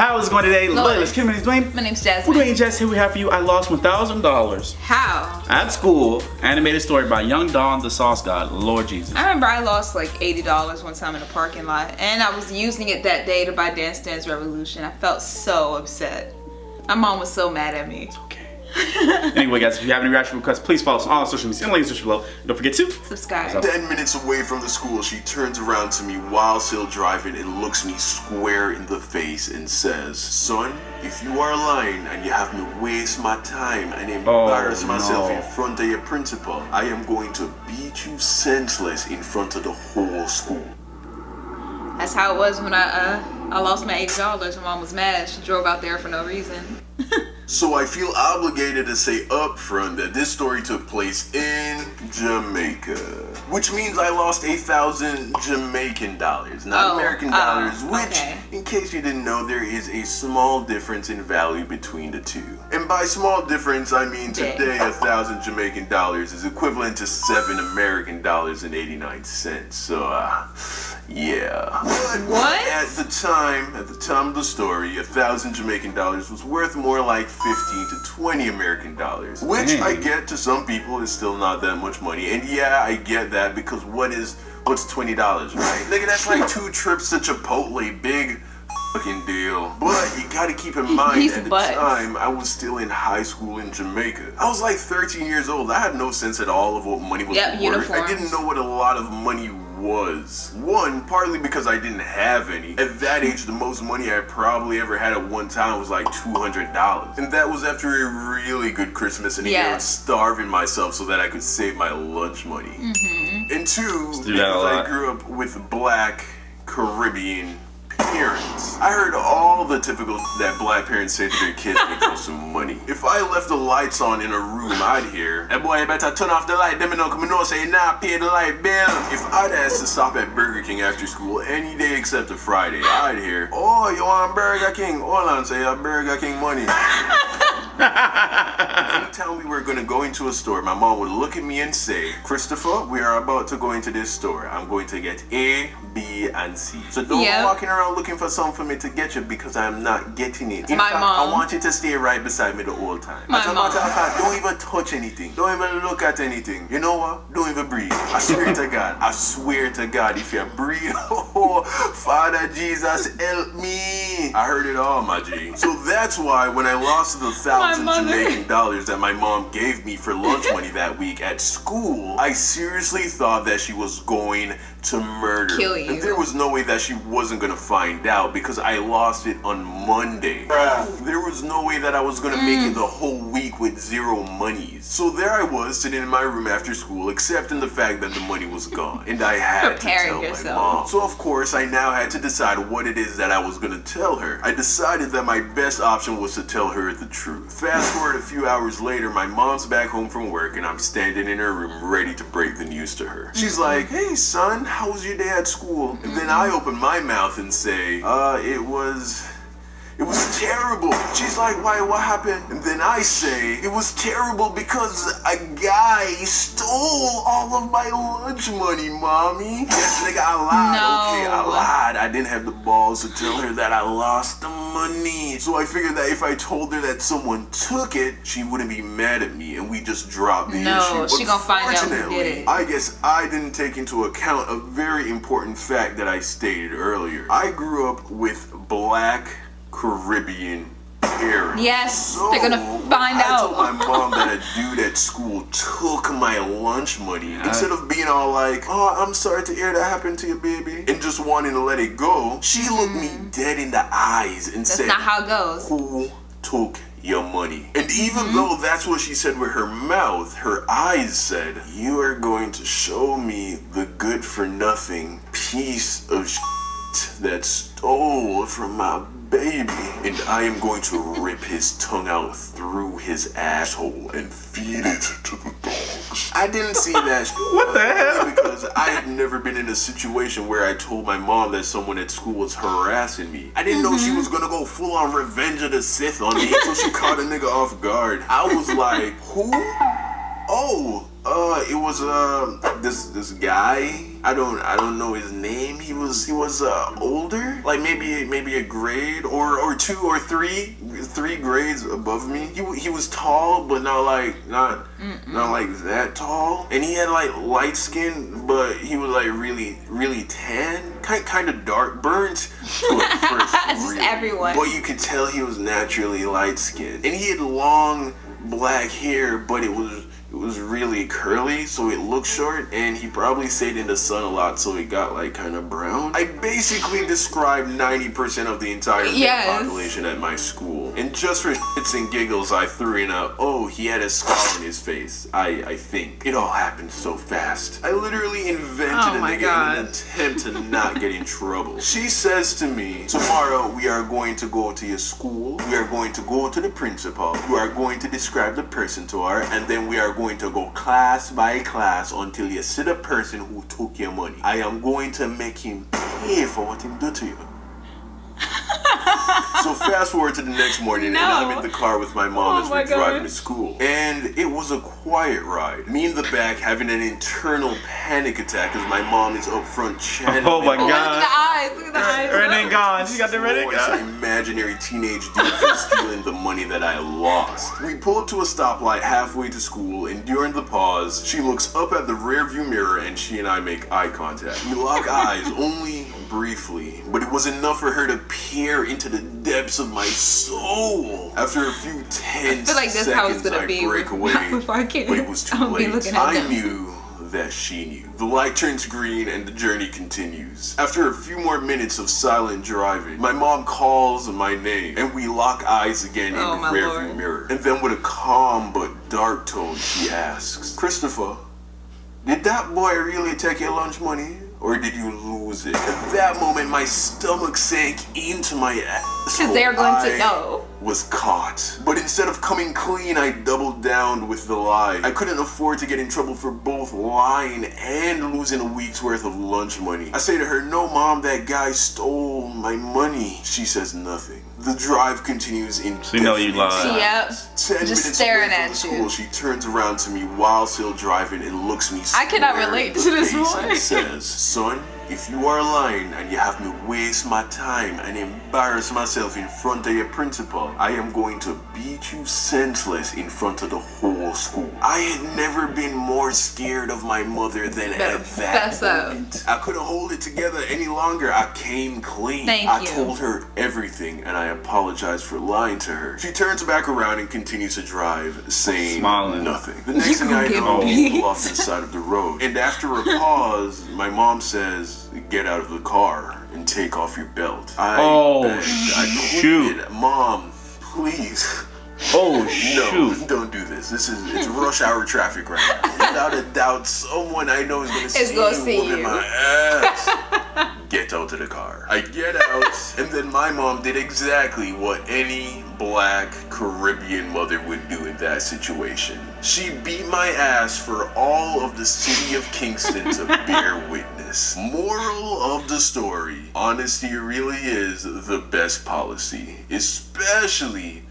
How is it going today? Lois. My name's Dwayne. My name's Jasmine. Dwayne, Jess, here we have for you. I lost $1,000 How? at school. Animated story by Young Don, the Sauce God. Lord Jesus. I remember I lost like $80 one time in a parking lot, and I was using it that day to buy Dance Dance Revolution. I felt so upset. My mom was so mad at me. Okay. Anyway, guys, if you have any reaction requests, please follow us on all social media and links below. Don't forget to Subscribe. 10 minutes away from the school, she turns around to me while still driving and looks me square in the face and says, "Son, if you are lying and you have me waste my time and embarrass myself in front of your principal, I am going to beat you senseless in front of the whole school." That's how it was when I lost my $80. My mom was mad. She drove out there for no reason. So I feel obligated to say up front that this story took place in Jamaica, which means I lost 8,000 Jamaican dollars, not American dollars, which, in case you didn't know, there is a small difference in value between the two. And by small difference, I mean today 1,000 Jamaican dollars is equivalent to 7 American dollars and 89 cents. So, yeah. What? At the time of the story, 1,000 Jamaican dollars was worth more like 15 to 20 American dollars, which I get to some people is still not that much money. And yeah, I get that because what's $20, right? Nigga, that's like 2 trips to Chipotle, big fucking deal. But you gotta keep in mind, at the time, I was still in high school in Jamaica. I was like 13 years old. I had no sense at all of what money was worth. Uniforms. I didn't know what a lot of money was. One, partly because I didn't have any. At that age, the most money I probably ever had at one time was like $200. And that was after a really good Christmas and a year of starving myself so that I could save my lunch money. And two, because I grew up with Black Caribbean parents. I heard all the typical that Black parents say to their kids when it comes to money. If I left the lights on in a room, I'd hear, "Hey boy, you better turn off the light, them know come and say nah, pay the light bill." If I'd asked to stop at Burger King after school any day except a Friday, I'd hear, "Oh, you want Burger King? Hold on, say Burger King money." Anytime we were gonna go into a store, my mom would look at me and say, "Christopher, we are about to go into this store. I'm going to get A, B, and C. So don't go walking around looking for something for me to get you because I'm not getting it. In fact, I want you to stay right beside me the whole time. As a matter of fact, don't even touch anything. Don't even look at anything. You know what? Don't even breathe. I swear to God. I swear to God, if you breathe, oh, Father Jesus, help me." I heard it all, my G. So that's why when I lost the 1,000 Jamaican dollars that my mom gave me for lunch money that week at school, I seriously thought that she was going to murder me. And there was no way that she wasn't gonna find out because I lost it on Monday. There was no way that I was gonna make it the whole week with zero monies. So there I was sitting in my room after school, accepting the fact that the money was gone. And I had to tell my mom. So of course I now had to decide what it is that I was gonna tell her. I decided that my best option was to tell her the truth. Fast forward a few hours later, my mom's back home from work and I'm standing in her room ready to break the news to her. She's like, "Hey son, how was your day at school?" And then I open my mouth and say, it was terrible." She's like, "Why, what happened?" And then I say, "It was terrible because a guy stole all of my lunch money, mommy." Yes, nigga, I lied. Okay, I lied. I didn't have the balls to tell her that I lost the money. So I figured that if I told her that someone took it, she wouldn't be mad at me and we just dropped the issue. No, she gonna find out who did it. I guess I didn't take into account a very important fact that I stated earlier. I grew up with Black Caribbean parents. Yes, so they're gonna find out. I told my mom that a dude at school took my lunch money. Instead of being all like, "Oh, I'm sorry to hear that happened to you, baby," and just wanting to let it go, she looked me dead in the eyes and said, "That's not how it goes. Who took your money?" And even though that's what she said with her mouth, her eyes said, "You are going to show me the good for nothing piece of that stole from my baby, and I am going to rip his tongue out through his asshole and feed it to the dogs." I didn't see that what the hell? Because I had never been in a situation where I told my mom that someone at school was harassing me. I didn't know she was gonna go full on Revenge of the Sith on me, so she caught a nigga off guard. I was like, "Who?" "Oh, it was this guy. I don't know his name. He was older, like maybe a grade or 2 or 3 grades above me. He was tall, but not like that tall. And he had like light skin, but he was like really tan, kind of dark, burnt to a first Just everyone. But you could tell he was naturally light skinned, and he had long black hair, but it was really curly, so it looked short, and he probably stayed in the sun a lot, so it got like kind of brown. I basically described 90% of the entire population at my school, and just for shits and giggles, I threw in oh, he had a scar on his face. I think it all happened so fast. I literally invented a nigga in an attempt to not get in trouble. She says to me, tomorrow we are going to go to your school. We are going to go to the principal. You are going to describe the person to her, and then we are going to go class by class until you see the person who took your money. I am going to make him pay for what he did to you. So fast forward to the next morning, and I'm in the car with my mom as we're driving to school. And it was a quiet ride. Me in the back having an internal panic attack as my mom is up front chatting. Oh my God. Look at the eyes. Look at the eyes. Everything gone. She got the red Imaginary teenage dude for stealing the money that I lost. We pull up to a stoplight halfway to school, and during the pause, she looks up at the rearview mirror and she and I make eye contact. We lock eyes only briefly, but it was enough for her to peer into the depths of my soul. After a few tense seconds, I break away, but it was too late. I knew that she knew. The light turns green and the journey continues. After a few more minutes of silent driving, my mom calls my name and we lock eyes again in the rearview mirror. And then with a calm but dark tone, she asks, Christopher, did that boy really take your lunch money? Or did you lose it? At that moment, my stomach sank into my ass. Because they're going to know. Was caught. But instead of coming clean, I doubled down with the lie. I couldn't afford to get in trouble for both lying and losing a week's worth of lunch money. I say to her, no mom, that guy stole my money. She says nothing. The drive continues in you know you lied. Yep. 10 just minutes staring away from at the school, you. she turns around to me while still driving and looks me I cannot square relate in to the this face boy. and says, son, if you are lying and you have me waste my time and embarrass myself in front of your principal, I am going to beat you senseless in front of the whole school. I had never been more scared of my mother than at that moment. I couldn't hold it together any longer. I came clean. I told her everything and I apologized for lying to her. She turns back around and continues to drive, saying nothing. The next thing I know, we pull off to the side of the road. And after a pause, my mom says, get out of the car and take off your belt. I pleaded, Mom, please. Oh shoot. No, don't do this. It's rush hour traffic right now. Without a doubt, someone I know is gonna see you whooping my ass. Get out of the car. I get out, and then my mom did exactly what any black Caribbean mother would do in that situation. She beat my ass for all of the city of Kingston to bear witness. Moral of the story, honesty really is the best policy, especially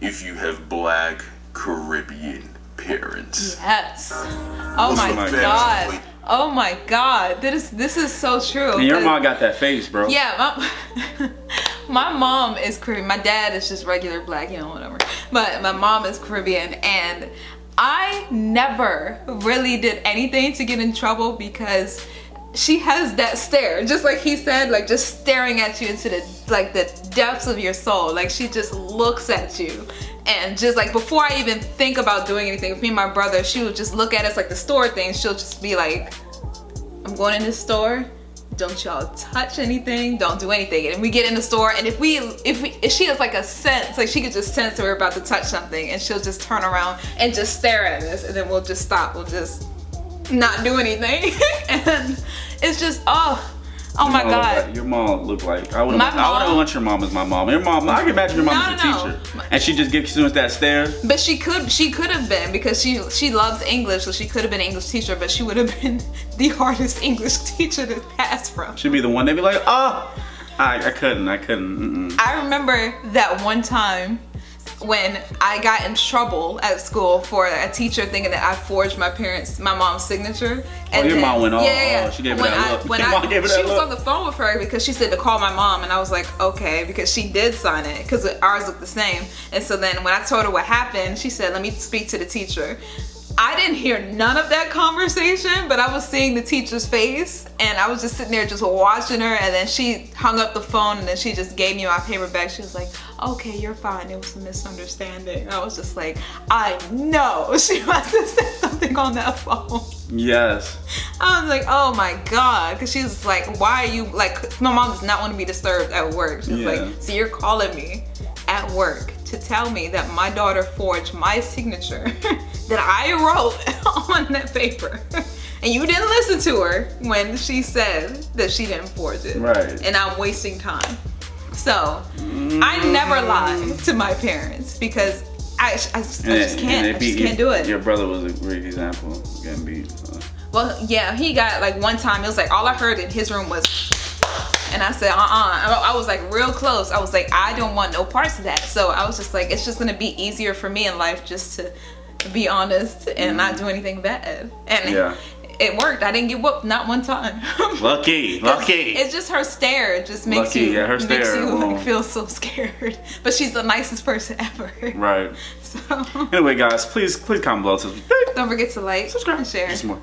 if you have black Caribbean parents. Yes. Oh my God. Oh my God. This is so true. And your mom got that face, bro. Yeah, my mom is Caribbean. My dad is just regular black, you know, whatever. But my mom is Caribbean, and I never really did anything to get in trouble because she has that stare, just like he said, like just staring at you into the depths of your soul. Like she just looks at you, and just like before I even think about doing anything with me and my brother, she would just look at us like the store things. She'll just be like, I'm going in this store, don't y'all touch anything, don't do anything. And we get in the store, and if she has like a sense, like she could just sense that we're about to touch something, and she'll just turn around and just stare at us, and then we'll just stop, we'll just not do anything. And it's just oh my God. Your mom looked like I wouldn't want your mom as my mom. Your mom, I can imagine your mom as a teacher, and she just gives students that stare. But she could have been, because she loves English, so she could have been an English teacher, but she would have been the hardest English teacher to pass from. She'd be the one they'd be like, oh, I couldn't. I remember that one time when I got in trouble at school for a teacher thinking that I forged my mom's signature. And your mom went off. Yeah. She gave it that look. She was on the phone with her because she said to call my mom, and I was like, okay, because she did sign it because ours looked the same. And so then when I told her what happened, she said, let me speak to the teacher. I didn't hear none of that conversation, but I was seeing the teacher's face, and I was just sitting there just watching her, and then she hung up the phone, and then she just gave me my paper back. She was like, okay, you're fine. It was a misunderstanding. I was just like, I know she must have said something on that phone. Yes. I was like, oh my God. Because she was like, why are you, like, my mom does not want to be disturbed at work. She was like, so you're calling me at work to tell me that my daughter forged my signature that I wrote on that paper. And you didn't listen to her when she said that she didn't forge it. Right. And I'm wasting time. So, I never lie to my parents because I just can't. I just can't do it. Your brother was a great example of getting beat. So. Well, yeah, he got like one time, it was like all I heard in his room was, and I said, I was like real close. I was like, I don't want no parts of that. So I was just like, it's just gonna be easier for me in life just to be honest and not do anything bad. And it worked. I didn't get whooped, not one time. Lucky. It's just her stare. It just makes you like, feel so scared. But she's the nicest person ever. Right. So anyway, guys, please comment below. Don't forget to like, subscribe, and share. Just more.